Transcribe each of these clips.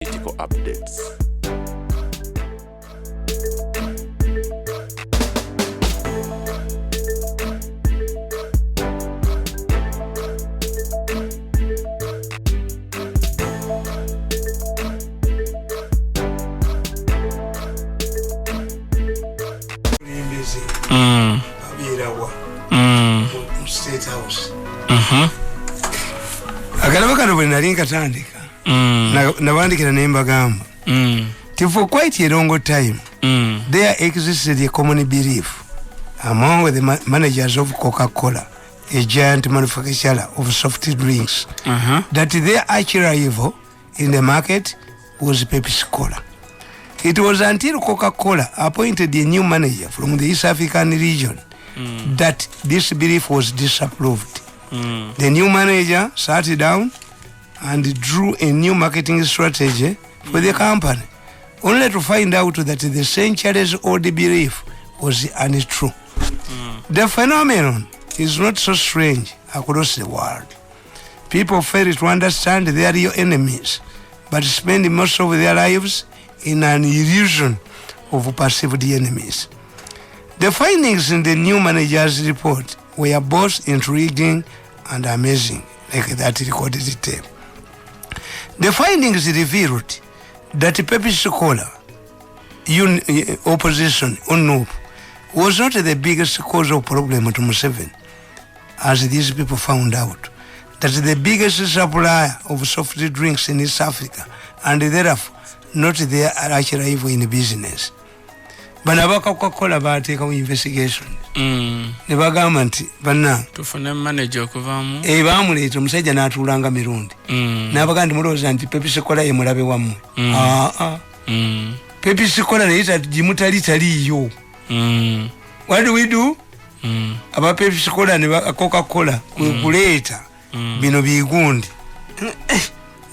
political updates. State House. Akalaba kano bwe nali nkatandika nabandikira ne mbagamba for quite a long time there existed a common belief among the managers of Coca-Cola, a giant manufacturer of soft drinks, that their arch-rival in the market was Pepsi-Cola. It was until Coca-Cola appointed a new manager from the East African region that this belief was disapproved. The new manager sat down and drew a new marketing strategy for the company, only to find out that the centuries-old belief was untrue. The phenomenon is not so strange across the world. People fail to understand their real enemies, but spend most of their lives in an illusion of perceived enemies. The findings in the new manager's report were both intriguing and amazing, like that recorded tape. The findings revealed that Pepsi-Cola opposition, UNOP, was not the biggest cause of problem to Museveni, as these people found out. That the biggest supplier of soft drinks in East Africa, and therefore not their arch-rival in business. Banaba Coca-Cola bateekawo investigation ne bagamba nti banna tufune manager okuvamu baamuleeta omusajja n'atuulanga Mirundi n'abaga nti mulowooza nti Pepsi-Cola ye mulabe wammwe Pepsi-Cola naye gimutali taliiyo. What do we do? Aba Pepsi-Cola ne Coca-Cola kuleeta bino bigundi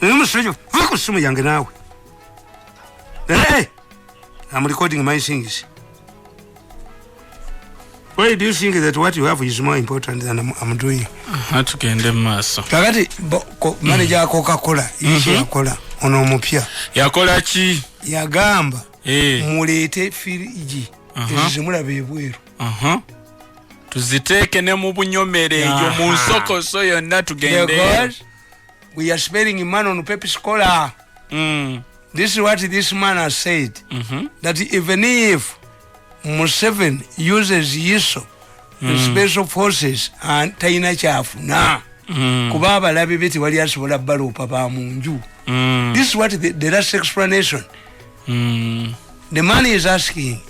musajja va ku ssimu yange naawe. I'm recording my things. Why do you think that what you have is more important than I'm doing? Tugende maaso. Kakati manager Coca-Cola yakola ono omupya. Yakola ki? Yagamba muleete firiji ezimulabe ebweru. Tuziteeke ne mu bunyomere eyo mu nsokoso yonna tugende. Because we are spending money on Pepsi-Cola. This is what this man has said, that even if Museveni uses ISO, special forces, and Taina Chafu, kuba abalabe beti wali asobola balupa ba munju. This is what the last explanation. The man is asking,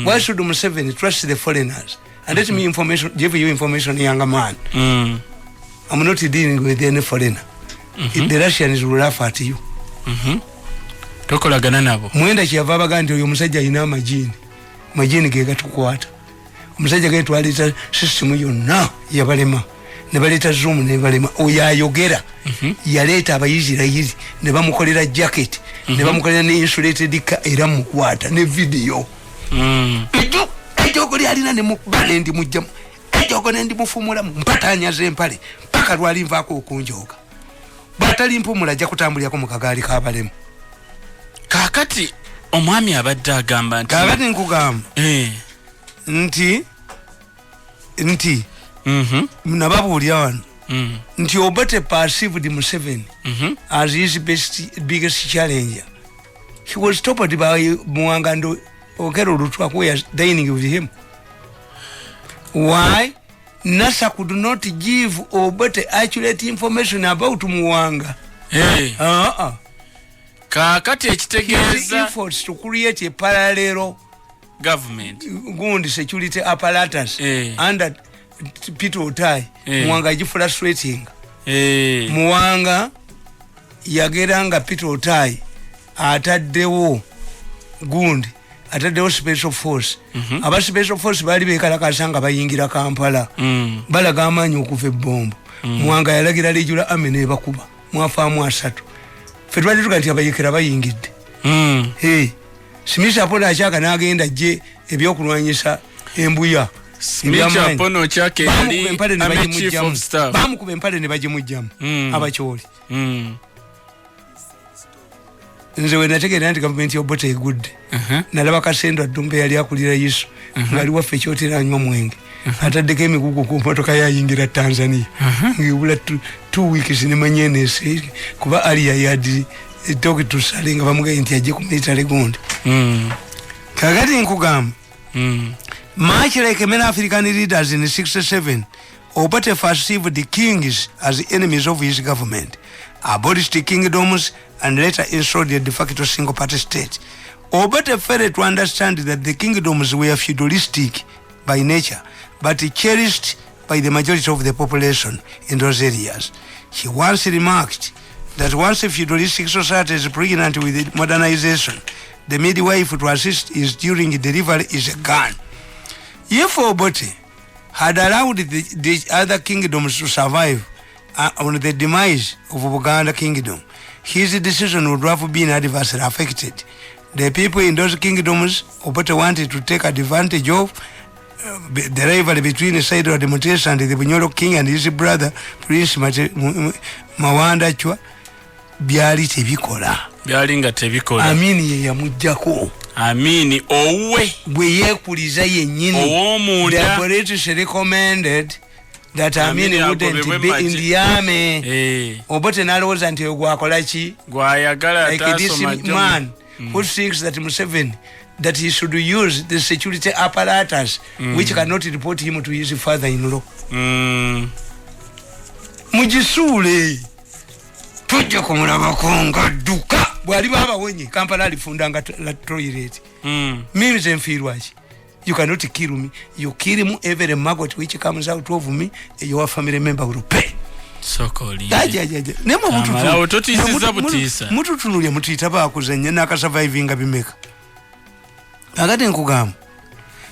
why should Museveni trust the foreigners? And let me give you information, younger man. I'm not dealing with any foreigner. The Russians will laugh at you. Tokolagana nabo. Mwenda kyava abaga oyo omusajja alina amajini ge gatukwata. Omusajja ge twaleta system yonna yabalema. Ne baleta Zoom ne balema. Oyo ayogera. Yaleeta abayizirayiri ne bamukolera jacket. Ne bamukolera ne insulated car era mukwata ne video. Ejo goli alina ne mubane ndi mujjamu. Ejo gone ndi mufumula mpatanya zempale. Paka lwali nvaako okunjoga. Batali mpumula ajja kutambulirako mu kagaali k'abalemu. Kakati omwami abadde agamba nti kakati nkugamba nti nababuulira wano nti Obate perceived Museveni as his biggest challenger. He was topped by Mwanga Okero Lutwa, who was dining with him. Why? NASA could not give Obate accurate information about Mwanga. Kakati ekitegeeza efforts to create a parallel government gundi security apparatus under Peter Otai. Mwanga frustrating. Mwanga yageranga Peter Otai ataddewo gundi ataddewo special force. Aba special force bali bekalakasa nga bayingira Kampala balaga amaanyi okuva ebbombo. Mwanga yalagira lijula ame ne bakuba mwafaamu asatu. Fetwali tukanti abayekera bayingidde. Simisa apola achaka n'agenda je ebyokulwanyisa embuya. Simisa apono chake yali ame chief of staff. Bamukuba empale ne bajimujjamu abacholi. nze we nategeera nti government y'Obote egudde nalaba Kasendo Adumbe yali akulira Yesu ngali waffe kyotera anywa mwenge ataddeko emigugu ku motoka yayingira Tanzania ngibula 2 weeks nimanye nese kuba ali yadi toki tusalinga bamugaye nti aje ku military gundi kakati nkugamba much like many African leaders in 67 Obote perceived the kings as enemies of his government, abolished the kingdoms and later installed a de facto single party state. Obote failed to understand that the kingdoms were feudalistic by nature, but cherished by the majority of the population in those areas. He once remarked that once a feudalistic society is pregnant with modernization, the midwife to assist is during delivery is a gun. If Obote had allowed the other kingdoms to survive on the demise of Buganda kingdom, his decision would have been adversely affected. The people in those kingdoms, Obote wanted to take advantage of the rivalry between Saido Ademotesa and the Bunyoro king and his brother Prince Mawanda Chwa. Byali tebikola. Amini ye yamujjako. Amini owe bwe yekuliza yennyini. The British recommended that Amini wouldn't be in the army. Obote nalowooza nti gwakola ki? Gwayagala like this man who thinks that Museveni that he should use the security apparatus which cannot report him to his father-in-law. Mujisule tujja kumulabako nga dduka bwali baba wenye Kampala alifundanga la toilet. Mimi zenfiirwaki. You cannot kill me. You kill me every maggot which comes out of me, your family member will pay. Sokoli. Nemo mutu tunulia mutu itaba kuzenya naka surviving bimeka. Agati nkugamba.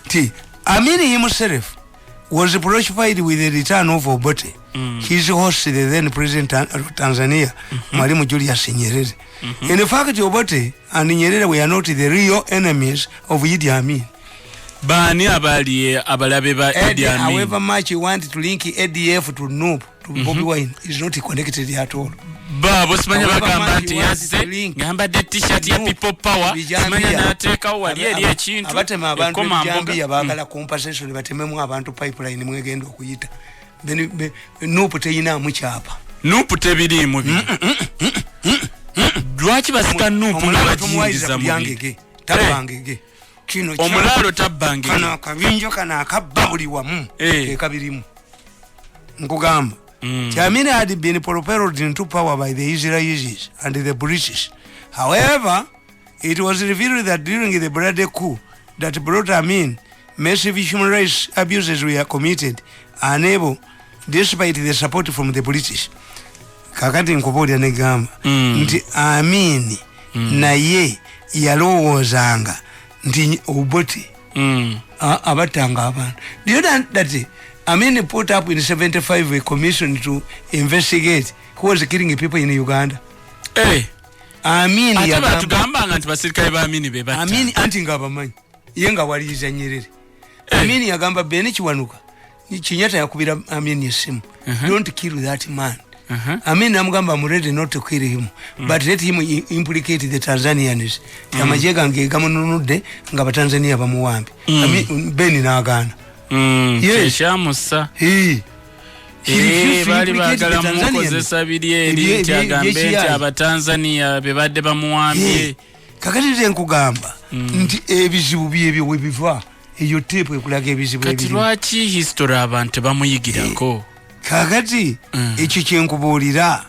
Ti Amini himself was preoccupied with the return of Obote. His host, the then president of Tanzania, Mwalimu Julius Nyerere. In fact, Obote and Nyerere were not the real enemies of Idi Amin. Bani abalabe ba Idi Amin. However much you want to link ADF to NUP, to Bobby Wine, is not connected at all. Babo simanya bagamba nti yasse ngamba de t-shirt ya people power simanya nateka wali eri ekintu abatema abantu bijambi yabagala compensation batememu abantu pipeline mwegenda okuyita then nupu teyina mukyapa nupu tebiri mu bi dwachi basika nupu n'abajingiza mu bi tabangege kino omulalo tabangege kana kabinjo kana akababuli wamu ekabirimu nkugamba Amini had been propelled into power by the Israelis and the British. However, it was revealed that during the bloody coup that brought Amin, massive human rights abuses were committed, unable, despite the support from the British. Kakati nkupodia negamba, nti Amini na ye yalowoozanga nti Obote abatanga abantu. Do you know that Amin put up in 75 a commission to investigate who was killing people in Uganda. Amin yagamba tugamba nti basirikale ba Amin be batta. Amin anti ngabamanyi yenga waliza Nyerere. Amin yagamba bene kiwanuka ni Kinyata yakubira Amin yesimu. Don't kill that man. Amin namugamba I'm ready not to kill him, but let him implicate the Tanzanians. Yamajega ngegamununudde nga Tanzania bamuwambi. Amin beni naagana. Yes, Musa. Bali bagala mukozesa biri eri kyagambe nti abatanzania bebadde bamuwambye. Kakati nze nkugamba nti ebizibu byebyo we biva eyo tepo ekulaga ebizibu ebyo. Kati lwaki history abantu bamuyigirako? Kakati ekyo kyenkubuulira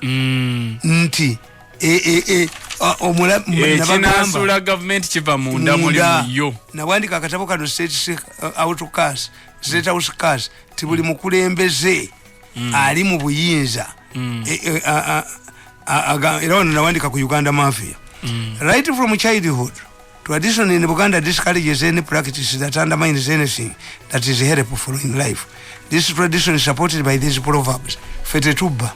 nti nabagamba government kiva munda muliyo nawandika akatabo kano state house cars tibuli mukulembeze ali mu buyinza era ono nawandika ku Uganda Mafia. Right from childhood, tradition in Uganda discourages any practice that undermines anything that is helpful in life. This tradition is supported by these proverbs. Fetetuba.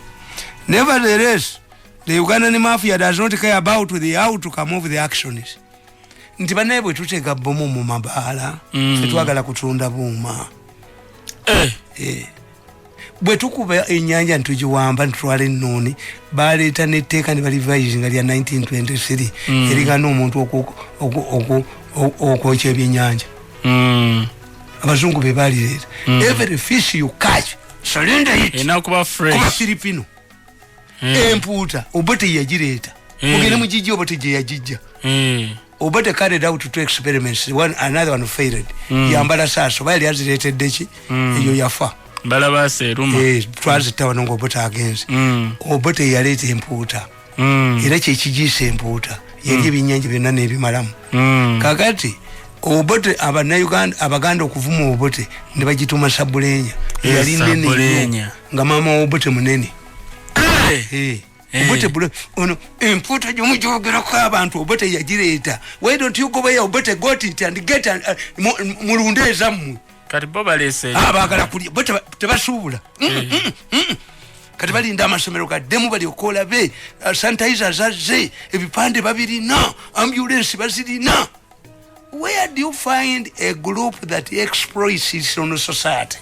Nevertheless, the Ugandan Mafia does not care about the outcome of the actions. Nti banebwe tuteka bomu mu mabala, twagala kutunda buma. bwe tukuba ennyanja ntugiwamba ntutwala ennoni baleeta netteeka ne balivayisi nga lya 1923 erigana omuntu okwokya ebyennyanja abazungu be balireeta every fish you catch surrender it enakuba fresh kuba Filipino empuuta oba teyagireeta mugende mugijja oba tegyeyagijja oba carried out 2 experiments another one failed yambala saaso bali azireetedde ki eyo yafa balaba seruma twazitawa ngo obota agenze obota yaleeta empuuta era kyekigiisa empuuta yali ebyennyanja byonna n'ebimalamu kakati obote abaganda okuvuma obote ne bagituma Sabulenya yali nene nga mama obote munene obote bule ono empuuta gy'omujoogerako abantu obote yagireeta. Why don't you go where obote got it and get mulunde ezammwe kati bo baleese baagala kulya bote tebasuubula kati balinda amasomero gaddemu balyokola be sanitizer zazze ebipande babirina ambulance bazirina. Where do you find a group that exploits its own society?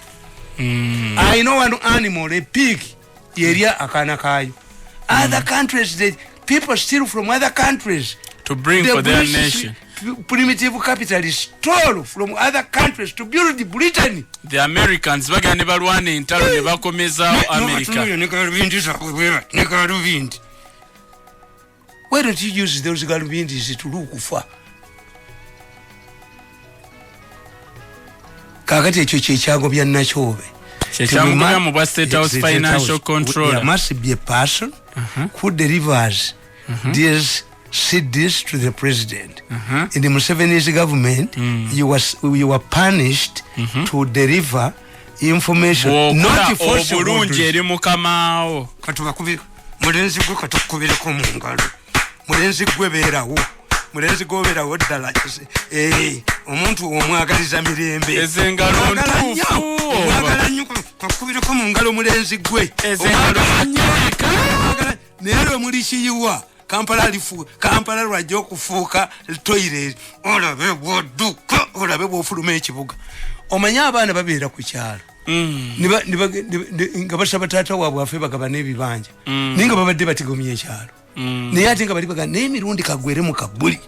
I know an animal, a pig, area akana kayo. Other countries, people steal from other countries to bring for their nation. Primitive capitalists stole from other countries to build Britain. The Americans bagane balwane intalo ne bakomeza America. Why don't you use those galubindis to look for? Kakati ekyo kyekyago bya nakyobe kyekyago mu State House financial control. There must be a person who delivers these CDs to the president. In the Museveni's government, you were punished to deliver information, not force obulungi eri mukamaawo. Katubakubira mulenzi gwe katukubireko mu ngalo mulenzi gwe beerawo mulenzi gobeerawo ddala omuntu omwagaliza mirembe ezengalo ntuufu omwagala nnyo kakubireko mu ngalo mulenzi gwe ezengalo nyeka neero muli kiyiwa Kampala lwajja okufuuka toilet olabe bwodduka olabe bwofuluma ekibuga. Omanya abaana babeera ku kyalo nga basaba taata waabwe afe bagaba n'ebibanja naye nga babadde batigomya ekyalo naye ate nga bali baga n'emirundi kagwere mu kabbuli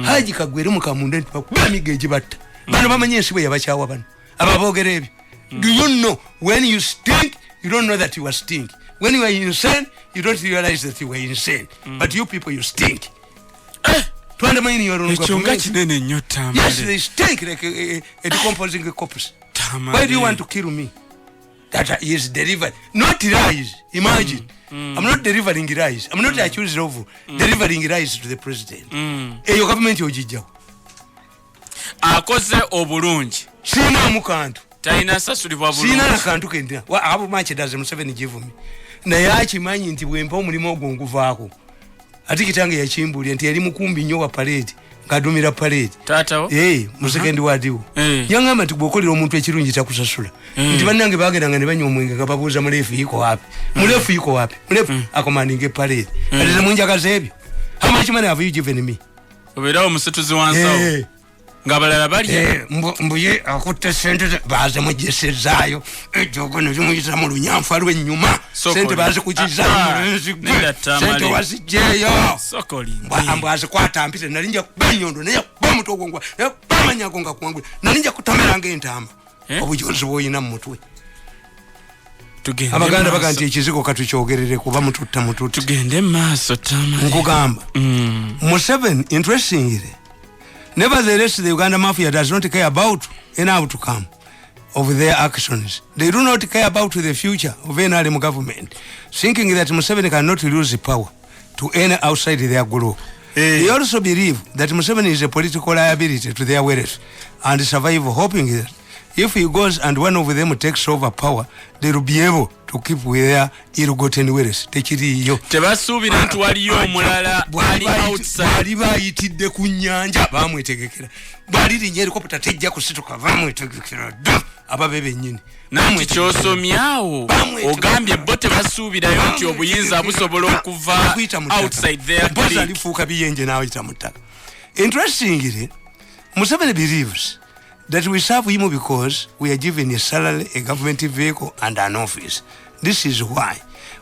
haji kagwere mu kamunda nti bakuba emiga egibatta bano bamanye ensi bwe yabakyawa bano ababoogera ebyo. Do you know when you stink you don't know that you are stink. When you are insane, you don't realize that you were insane. But you people, you stink. Yes, they stink like a decomposing corpse. Why do you want to kill me? That is delivered. Not lies. Imagine. I'm not delivering lies. I'm not accused of delivering lies to the president. Your government yojijja. Akoze obulungi. Sina mukantu. Taina sasulibwa bulungi. Sina nakantu kendina. How much does Museveni give me? Naye akimanyi nti bwempa omulimu ogwo nguvaako ati kitange yakimbulya nti yali mukumbi nnyo wa parade ng'adumira parade taatawo mu second wadiwo yaŋŋamba nti bw'okolera omuntu ekirungi takusasula nti bannange baagendanga ne banywa omwenge nga babuuza muleefu yiko wapi muleefu akomandinga parade ati temunjagaza ebyo how much money have you given me obeerawo musituzi wansawo ng'abalala balya mbuye akutte sente baaze mugyesezaayo ejogo ne zimuyita mu lunyanfa lw'ennyuma sente baaze kugizaayo mulenzi gwe sente wazigyeyo mbwazikwata mpite nali nja kuba ennyondo naye kuba omutwe ogwo kuba amanyago nga kuwangula nali nja kutomeranga entaama obujonzi bw'olina mu mutwe. Abaganda baga nti ekizigo katukyogerere kuba mututta tugende maaso Tamale nkugamba Museveni interestingly nevertheless, the Uganda mafia does not care about any outcome of their actions. They do not care about the future of NRM government, thinking that Museveni cannot lose power to any outside their group. They also believe that Museveni is a political liability to their wealth and survival, hoping that if he goes and one of them takes over power, they will be able to keep with their ill-gotten wealth. Tekiriyo. Tebasuubira nti waliyo omulala ali outside. Bali bayitidde ku nnyanja bamwetegekera. Bali linnya helicopter tejja kusituka bamwetegekera dda ababe bennyini. Namwe kyosomyawo ogambye bo tebasuubirayo nti obuyinza busobola okuva outside their group. Alifuuka biyenje n'ayita mu ttaka. Interestingly, Museveni believes that we serve him because we are given a salary, a government vehicle, and an office. This is why.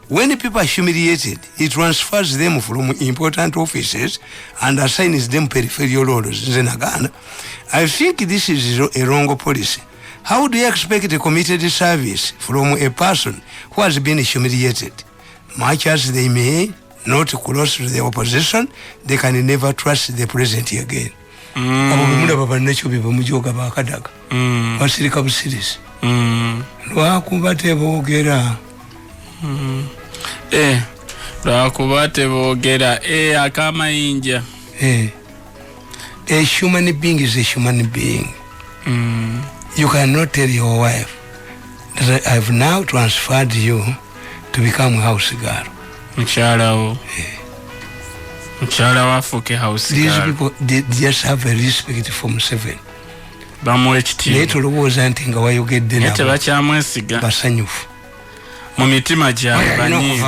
When people are humiliated, he transfers them from important offices and assigns them peripheral roles. I think this is a wrong policy. How do you expect a committed service from a person who has been humiliated? Much as they may not close to the opposition, they can never trust the president again. Lwakubate boogera akamayinja. A human being is a human being. You cannot tell your wife that I've now transferred you to become house girl. Mchala wafuke house girl. These people, they just have a respect for Museveni. Neto lowoza nti nga wayogedde nabo. Ate bakyamwesiga. Basanyufu. Mu mitima gyabwe banyi.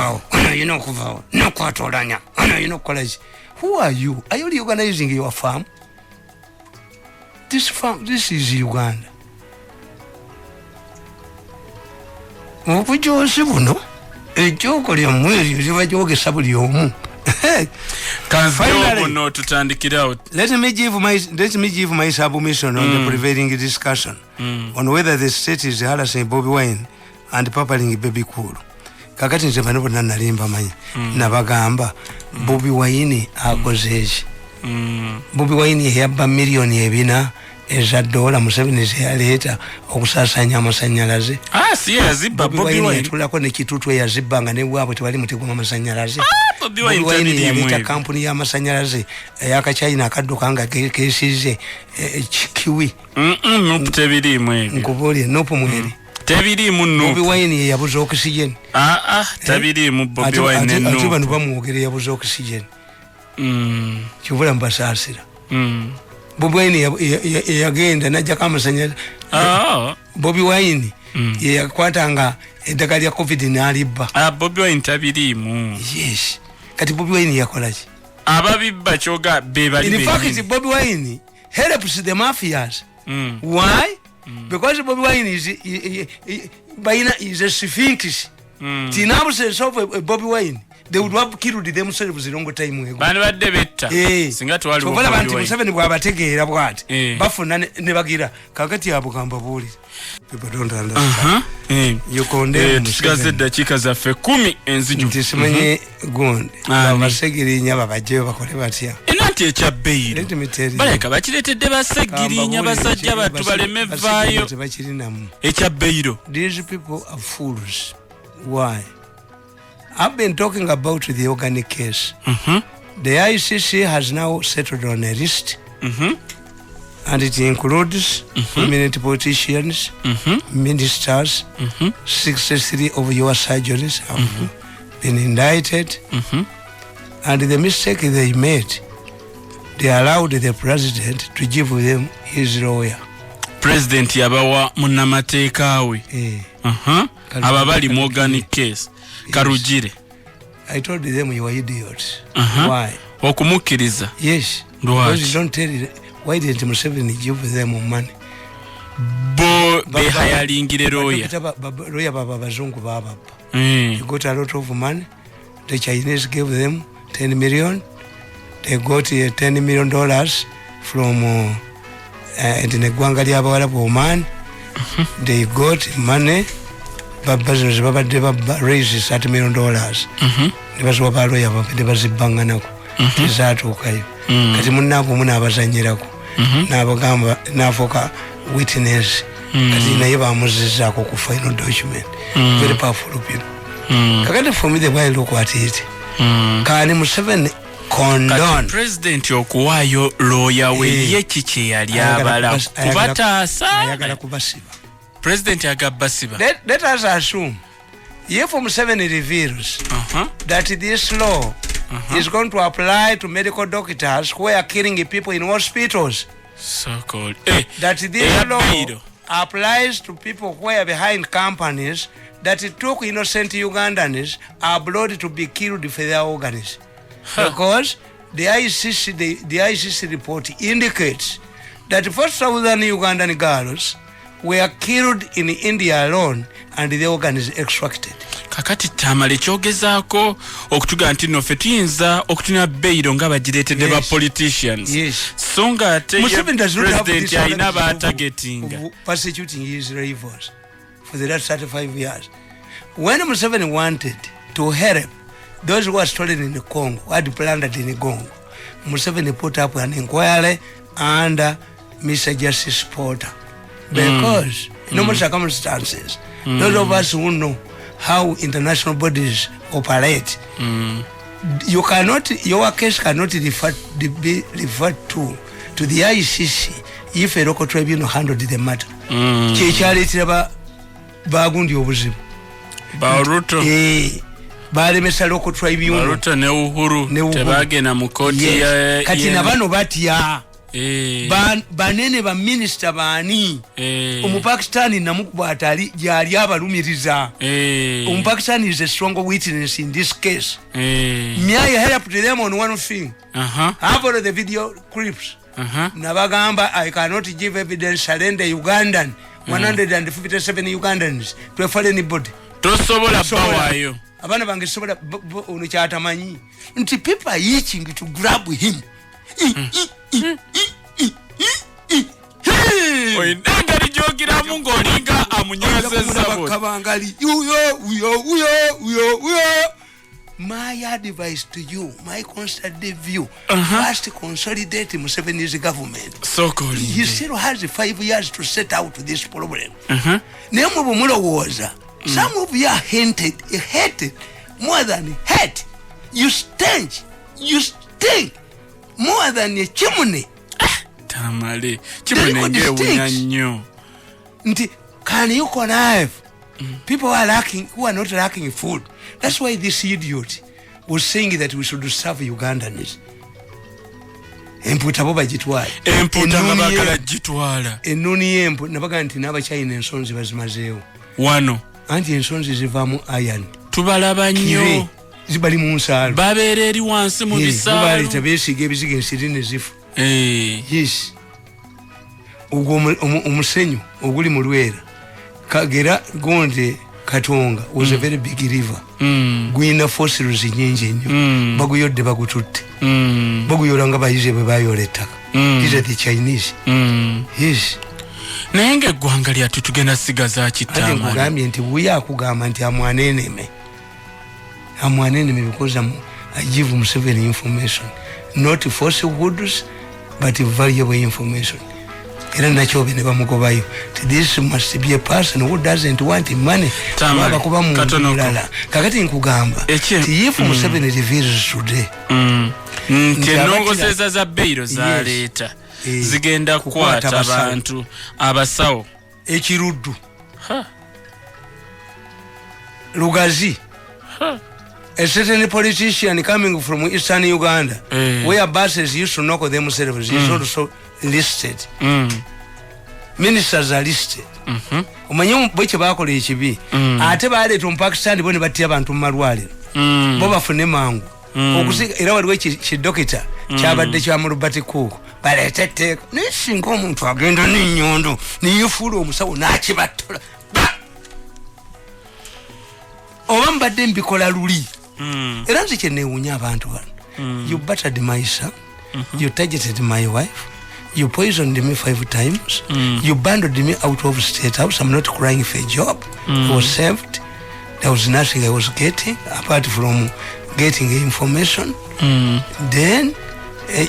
Yinokuvaawo. Nokwatolanya. Yinokukola ki? Who are you? Are you reorganizing your farm? This farm, this is Uganda. Obujosi buno ejjoko ly'omweri lyebajogesa buli omu. No, to turn it out. Let me give my submission on the prevailing discussion on whether the state is harassing Bobby Wine and papaling Baby Cool. Kakati nze bano bonna nalimba manyi nabagamba Bobby Wine akozeeki. Bobby Wine yabba $2 million eza dola Museveni zeyaleeta okusasanya amasanyalaze. Si yazibba Bobby Wine tulako ne kitutu yazibbanga ne bwabwe tewali mutegwa amasanyalaze. Bobby Wine yaleeta kampuni y'amasanyalaze ey'akachina akadduka nga keesize kiwi. Tebiriimu ebyo. Nkubulye nopu mweri. Tebiriimu nopu. Bobby Wine yabuza oxygen. Tebiriimu Bobby Wine nopu. Ate bano bamwogera yabuza oxygen. Kibula mbasaasira. Bobby Wine yagenda najjako amasanyalaze. Bobby Wine yakwatanga eddagala lya COVID n'alibba. Bobby Wine tabiriimu. Yes. Kati Bobby Wine yakola ki? Ababibba kyoga be bali. In fact, Bobby Wine helps the mafias. Why? Because Bobby Wine is a sphinx. In absence of Bobby Wine, they would have killed themselves a long time ago. Bani badde betta. Singa twali Bobby Wine. Museveni bw'abategeera bw'ati. Bafuna ne bagira kakati abugamba buli. People don't understand. You condemn tusigaze eddakiika zaffe 10 enziju. Nti simanyi gundi. Abasegirinya babajjeyo bakole batya. Nti ekyabbeiro. Baleka bakireetedde basegirinya basajja battu baleme vaayo. Ekyabbeiro. These people are fools. Why? I've been talking about the organic case. The ICC has now settled on a list. And it includes prominent politicians, ministers, 63 of your surgeons have been indicted. And the mistake they made, they allowed the president to give them his lawyer. President yabawa munnamateeka we. Ababali mu organic case. Karujire. I told them you were idiots. Why? Okumukkiriza. Yes. Because you don't tell it. Why didn't Museveni give them money? Behayalingire lawyer. Lawyer baba bazungu baba. He got a lot of money. The Chinese gave them 10 million. They got $10 million from Gwanga Liabawala Oman. They got money. Babazos baba deba raise $30 million. Nebazwa ba lawyer baba debazibanga nako. Tizatuukayo. Kati munnaako munaabazanyirako. N'abagamba n'afoka witness. Kati naye bamuzizzaako ku final document. Very powerful people. Kakati for me the way I look at it. Kani Museveni condone. President okuwaayo lawyer we ye kiki yali abala kubataasa. Ayagala kubasiba. President agabasiba. Let us assume if Museveni reveals that this law is going to apply to medical doctors who are killing people in hospitals. So-called. That this law applies to people who are behind companies that took innocent Ugandans abroad to be killed for their organs. Because the ICC report indicates that 4,000 Ugandan girls were killed in India alone and the organ is extracted. Kakati Tamale kyogezaako okutuga nti nno ffe tuyinza okutuna beyiro nga bagireetedde ba politicians. So nga ate president alina batargetinga. Persecuting his rivals for the last 35 years. When Museveni wanted to help those who were stolen in the Congo, who had planted in the Congo, Museveni put up an inquiry under Mr. Justice Porter. Because in normal circumstances, those of us who know how international bodies operate, you cannot, your case cannot be referred to the ICC if a local tribunal handled the matter. Chechalitira bagundi obuzibu. Baruto. Balemesa local tribunal. Baruto ne Uhuru tebagenda mu koti ya. Kati nabano batya. Banene ba minister bani Umupakistani namukuba atali yali abalumiriza. Umupakistani is a strong witness in this case. Me I helped them on one thing. I've got the video clips. Nabagamba I cannot give evidence surrender Ugandan 157 Ugandans to a foreign body. Tosobola bawayo. Abana bangesobola unuchatamanyi. Nti people are itching to grab him. Oinanga lijogira mungu olinga amunyazeza bakabangali my advice to you, my constant view, first consolidate Museveni's government. So cool. He still has 5 years to set out this problem. Nemo bumulowoza. Some of you are hated more than hate. You stink more than a chimney. Tamale, chimney ngewunya nnyo. Nti can you connive? People are lacking, who are not lacking food. That's why this idiot was saying that we should serve Ugandans. Emputa boba jitwala. Emputa ngabakala jitwala. Enuni empu nabaga nti n'Abachina ensonzi bazimazeewo. Wano. Anti ensonzi zivaamu iron. Tubalaba nnyo. Zibali mu nsaalo. Babeera eri wansi mu bisaalo. Baleeta beesiga ebiziga ensiri ne zifu. Yes. Ogwo omusenyu oguli mu Lwera. Kagera Gonde Katonga was a very big river. Gwina fossils nyingi nnyo. Baguyodde bagututte. Baguyola nga bayize bwe bayola ettaka. These are the Chinese. Yes. Naye ng'eggwanga lyattu tugenda sigaza kitama. Ate nkugambye nti buya akugamba nti amwaneneme because I give Museveni information. Not falsehoods, but valuable information. This must be a person who doesn't want money. Kakati nkugamba if Museveni reveals today enongozeza za beyiro zaleeta zigenda kukwata abantu abasawo ekiruddu Lugazi a certain politician coming from Eastern Uganda where buses used to knock themselves is also listed. Ministers are listed. Omanyi bwekye bakola ekibi ate baleeta Omupakistani bo ne battira abantu mu malwaliro bo bafune mangu okusiga era waliwo ekidokita kyabadde kya mu Robert Cook baleeta etteeka nesinga omuntu agenda n'ennyondo neyefuula omusawo n'akibattola oba mbadde mbikola luli era nze kye neewuunya abantu bano. You battered my son, you targeted my wife, you poisoned me 5 times, you abandoned me out of state house. I'm not crying for a job. I was saved. There was nothing I was getting apart from getting information. Then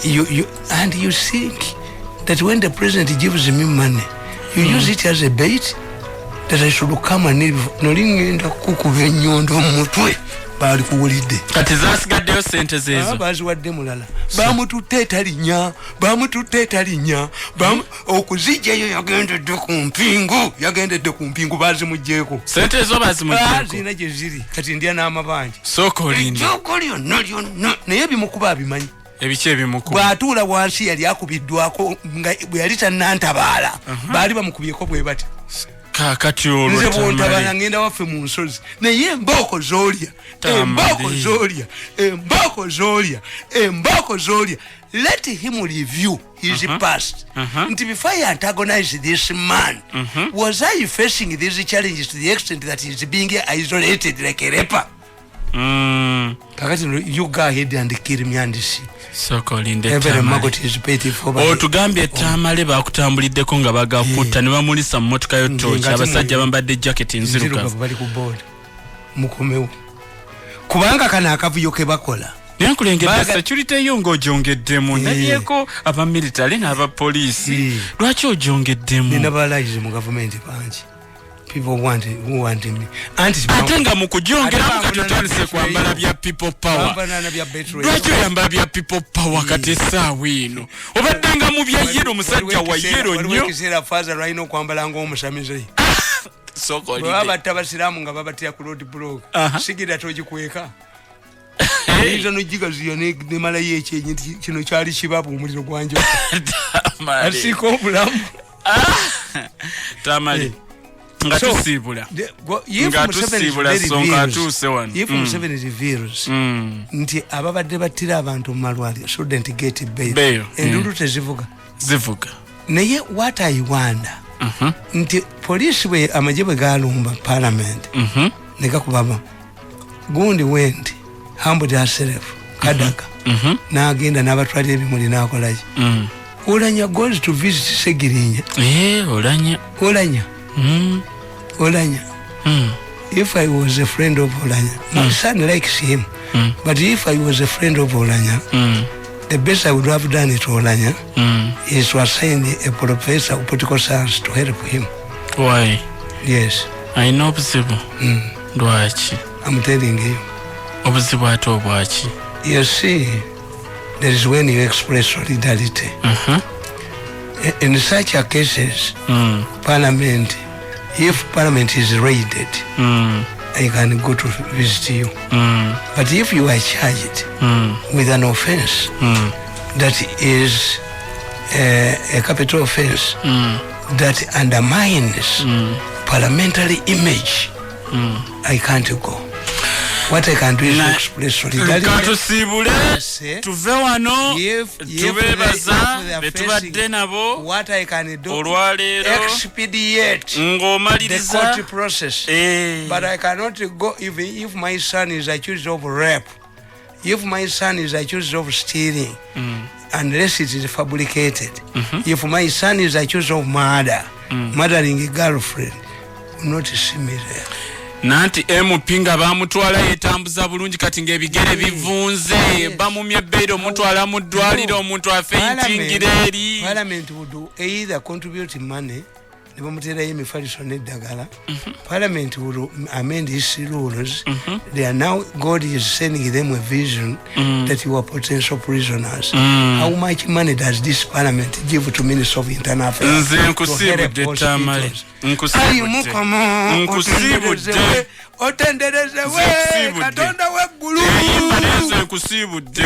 you think that when the president gives me money, you use it as a bait that I should come and nolingenda kukuba ennyondo mu mutwe bali kuwulidde kati zasigaddeyo sente zezo baziwadde mulala bamututte etalinya okuzijjayo yagendedde ku mpingu bazimugjeeko sente ezo bazimugjeeko zina gye ziri kati ndya n'amabanja soko lindi lyonna naye bimukuba abimanyi ebiki ebimukuba bw'atuula wansi yali akubiddwako nga bwe yali tannantabaala baali bamukubyeko bwe bati kakati olwo nze bwontabala ngenda waffe mu nsozi naye emboko z'olya let him review his past nti before I antagonize this man was I facing these challenges to the extent that he is being isolated like a rapper kakati you go ahead and kill me and see otugambye Tamale bakutambuliddeko nga bagakutta ne bamulisa mu motoka y'ottooki abasajja bambadde jaketi nzirugavu bali ku board mukomewo kubanga kana akavuyo ke bakola nyankulengedde security yo ng'ogyongeddemu nalyeko aba military n'aba poliisi lwaki ogyongeddemu nina balayizi mu gavumenti bangi people want me ate nga mu kugyongeramu kati otandise kwambala bya people power lwaki oyambala bya people power kati essaawa eno obaddenga mu bya yero musajja wa yero nnyo ekiseera faza lwalina okwambala ng'omusamize babatta basiraamu nga babatira ku road block sigira togikweka oyinza nogigaziya nemalayo ekyenyi nti kino kyali kibabu omuliro gwanjo asiika obulamu Tamale nga tusiibula songa atuuse wano if Museveni reveals nti ababadde battira abantu mu malwaliro shouldn't get bail endulu tezivuga naye what I wonder nti poliisi bwe amagye bwe galumba parliament ne gakubaba gundi went humbled herself kadaka n'agenda n'abatwalira ebimuli n'akolaki Olanya goes to visit Segirinya Olanya if I was a friend of Olanya my son likes him but if I was a friend of Olanya the best I would have done to Olanya is to assign a professor of political science to help him. Why? Yes, I know possible. Dwachi I'm telling you obuzibu ate obwaki you see there is when you express solidarity in such a cases parliament if parliament is raided I can go to visit you but if you are charged with an offense that is a capital offense that undermines parliamentary image I can't go. What I can do is to express solidarity. Katusiibule tuve wano tubeebaza betubadde nabo what I can do olwaleero expedite ng'omaliriza the court process but I cannot go even if my son is accused of rape, if my son is accused of stealing unless it is fabricated, if my son is accused of murdering a girlfriend, not see me there. Nanti MP nga bamutwala yetambuza bulungi kati ng'ebigere bivunze bamumye ebbeera omutwala mu ddwaliro omuntu afeintingira eri. Parliament would either contribute money ne bamuterayo emifaliso n'eddagala. Parliament would amend its rules. They are now God is sending them a vision that you are potential prisoners. How much money does this parliament give to Minister of Internal Affairs? Nze nkusibudde Tamale nkusibudde otenderezewe katonda w'eggulu nze nkusibudde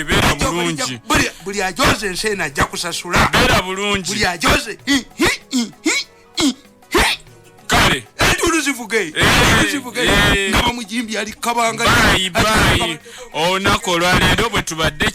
beera bulungi buli ajoze enseena ajja kusasula beera bulungi buli ajoze kale zivuge nga bamujimbi ali kabanga bayi olunaku olwaleero bwe tubadde